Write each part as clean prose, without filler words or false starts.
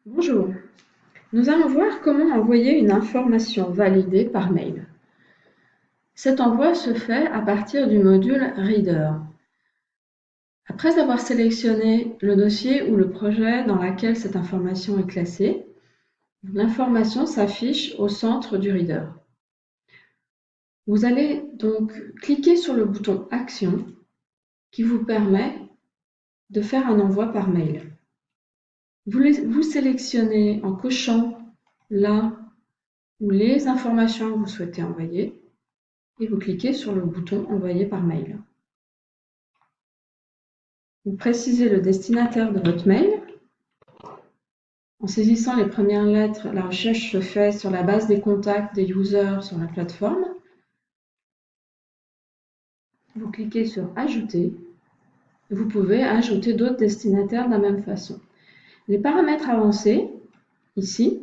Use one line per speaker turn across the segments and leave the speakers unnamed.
Bonjour, nous allons voir comment envoyer une information validée par mail. Cet envoi se fait à partir du module Reader. Après avoir sélectionné le dossier ou le projet dans lequel cette information est classée, l'information s'affiche au centre du Reader. Vous allez donc cliquer sur le bouton Action qui vous permet de faire un envoi par mail. Vous sélectionnez en cochant la ou les informations que vous souhaitez envoyer et vous cliquez sur le bouton Envoyer par mail. Vous précisez le destinataire de votre mail. En saisissant les premières lettres, la recherche se fait sur la base des contacts des users sur la plateforme. Vous cliquez sur Ajouter. Vous pouvez ajouter d'autres destinataires de la même façon. Les paramètres avancés, ici,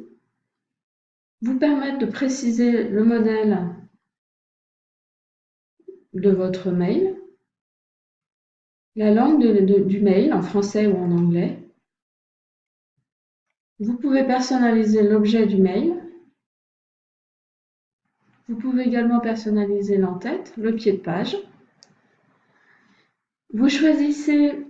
vous permettent de préciser le modèle de votre mail, la langue du mail en français ou en anglais. Vous pouvez personnaliser l'objet du mail. Vous pouvez également personnaliser l'entête, le pied de page. Vous choisissez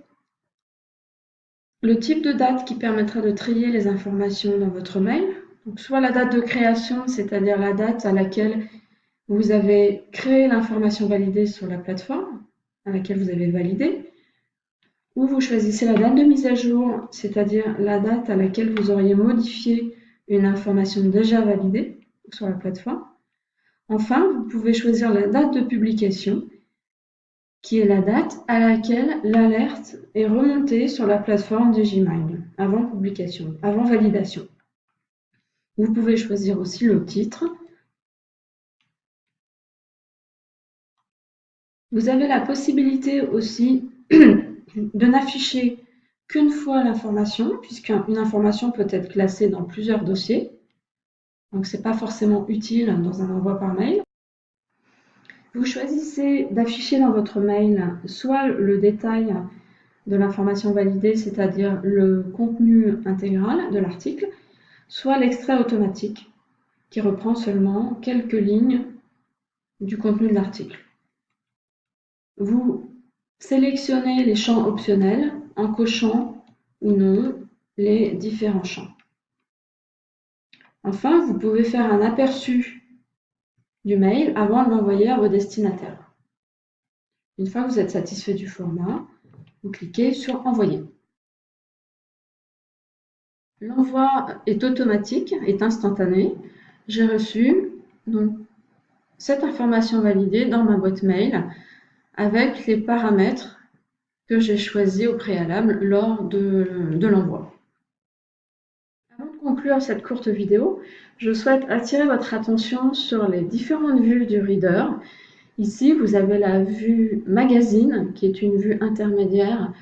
le type de date qui permettra de trier les informations dans votre mail. Donc, soit la date de création, c'est-à-dire la date à laquelle vous avez créé l'information validée sur la plateforme, à laquelle vous avez validé, ou vous choisissez la date de mise à jour, c'est-à-dire la date à laquelle vous auriez modifié une information déjà validée sur la plateforme. Enfin, vous pouvez choisir la date de publication, qui est la date à laquelle l'alerte est remontée sur la plateforme de Gmail, avant publication, avant validation. Vous pouvez choisir aussi le titre. Vous avez la possibilité aussi de n'afficher qu'une fois l'information, puisqu'une information peut être classée dans plusieurs dossiers. Donc, ce n'est pas forcément utile dans un envoi par mail. Vous choisissez d'afficher dans votre mail soit le détail de l'information validée, c'est-à-dire le contenu intégral de l'article, soit l'extrait automatique, qui reprend seulement quelques lignes du contenu de l'article. Vous sélectionnez les champs optionnels en cochant ou non les différents champs. Enfin, vous pouvez faire un aperçu du mail avant de l'envoyer à vos destinataires. Une fois que vous êtes satisfait du format, vous cliquez sur Envoyer. L'envoi est automatique, est instantané. J'ai reçu donc cette information validée dans ma boîte mail avec les paramètres que j'ai choisis au préalable lors de l'envoi. Avant de conclure cette courte vidéo, je souhaite attirer votre attention sur les différentes vues du Reader. Ici, vous avez la vue magazine, qui est une vue intermédiaire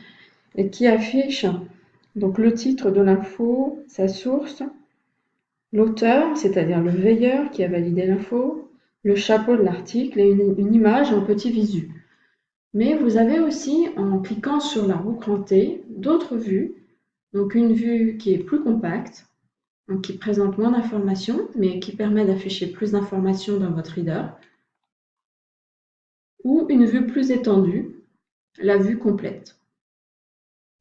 et qui affiche donc le titre de l'info, sa source, l'auteur, c'est-à-dire le veilleur qui a validé l'info, le chapeau de l'article et une image en petit visu. Mais vous avez aussi, en cliquant sur la roue crantée, d'autres vues. Donc une vue qui est plus compacte, donc qui présente moins d'informations, mais qui permet d'afficher plus d'informations dans votre reader. Ou une vue plus étendue, la vue complète.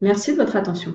Merci de votre attention.